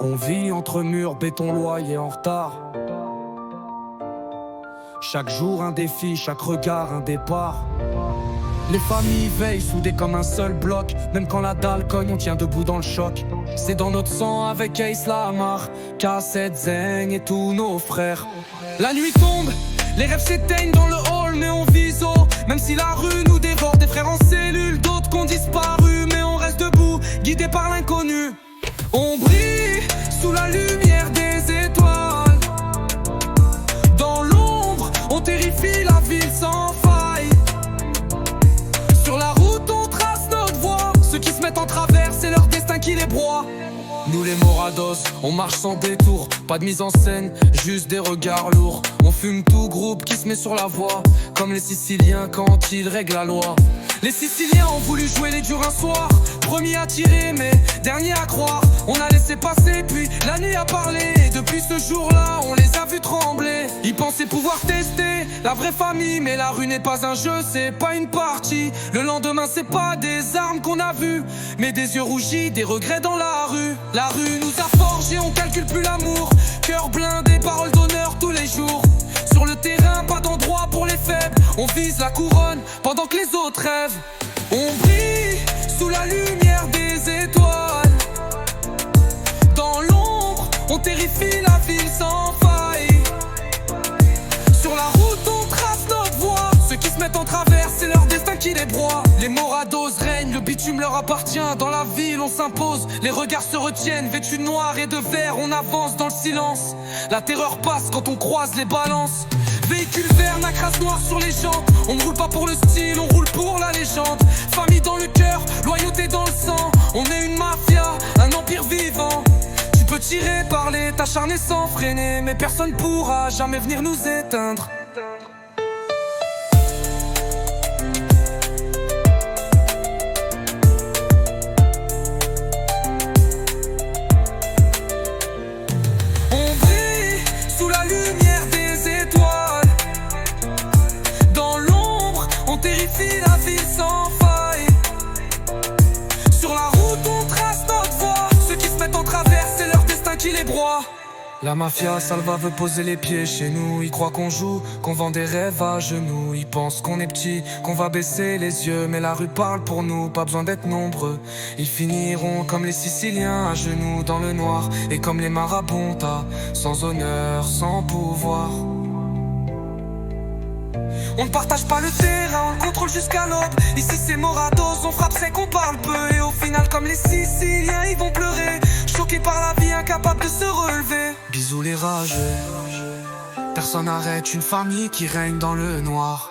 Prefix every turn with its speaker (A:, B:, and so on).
A: On vit entre murs, béton, loyer en retard. Chaque jour un défi, chaque regard un départ. Les familles veillent soudées comme un seul bloc. Même quand la dalle cogne, on tient debout dans le choc. C'est dans notre sang avec Ace Lamar, Cassette, Zeng et tous nos frères. La nuit tombe, les rêves s'éteignent dans le hall, mais on vise haut. Même si la rue nous dévore, des frères en cellule, d'autres qui ont disparu, mais on reste debout, guidés par l'inconnu. On brille sous la lumière des étoiles. Dans l'ombre, on terrifie la ville sans faille. Sur la route, on trace notre voie. Ceux qui se mettent en travers, c'est leur destin qui les broie. Nous les Morados, on marche sans détour. Pas de mise en scène, juste des regards lourds. On fume tout groupe qui se met sur la voie, comme les Siciliens quand ils règlent la loi. Les Siciliens ont voulu jouer les durs un soir. Premiers à tirer mais derniers à croire. On a laissé passer puis la nuit a parlé. Et depuis ce jour-là on les a vus trembler. Ils pensaient pouvoir tester la vraie famille, mais la rue n'est pas un jeu, c'est pas une partie. Le lendemain c'est pas des armes qu'on a vues, mais des yeux rougis, des regrets dans la rue. La rue nous a forgés, on calcule plus l'amour. Cœur blindé, paroles d'honneur tous les jours. Sur le terrain, pas d'endroit pour les faibles. On vise la couronne pendant que les autres rêvent. On brille sous la lumière des étoiles. Dans l'ombre, on terrifie la ville sans faille. Sur la route, on trace notre voie. Ceux qui se mettent en travers, c'est leur destin qui les broie. Les Morados règnent, le bitume leur appartient. Dans la ville, on s'impose, les regards se retiennent. Vêtus de noir et de vert, on avance dans le silence. La terreur passe quand on croise les balances. Véhicule vert, nacrasse noir sur les jantes. On ne roule pas pour le style, on roule pour la légende. Famille dans le cœur, loyauté dans le sang. On est une mafia, un empire vivant. Tu peux tirer, parler, t'acharner sans freiner, mais personne pourra jamais venir nous éteindre. On brille sous la lumière des étoiles. Dans l'ombre, on terrifie la ville sans faille. Sur la route, on trace notre voie. Ceux qui se mettent en travers, c'est leur destin qui les broie. La mafia Salva veut poser les pieds chez nous. Ils croient qu'on joue, qu'on vend des rêves à genoux. Ils pensent qu'on est petit, qu'on va baisser les yeux. Mais la rue parle pour nous, pas besoin d'être nombreux. Ils finiront comme les Siciliens, à genoux dans le noir. Et comme les marabontas, sans honneur, sans pouvoir. On ne partage pas le terrain, on le contrôle jusqu'à l'aube. Ici c'est Morados, on frappe sec, on parle peu. Et au final comme les Siciliens, ils vont pleurer. Choqués par la vie, incapables de se relever. Bisous les rageux. Personne n'arrête une famille qui règne dans le noir.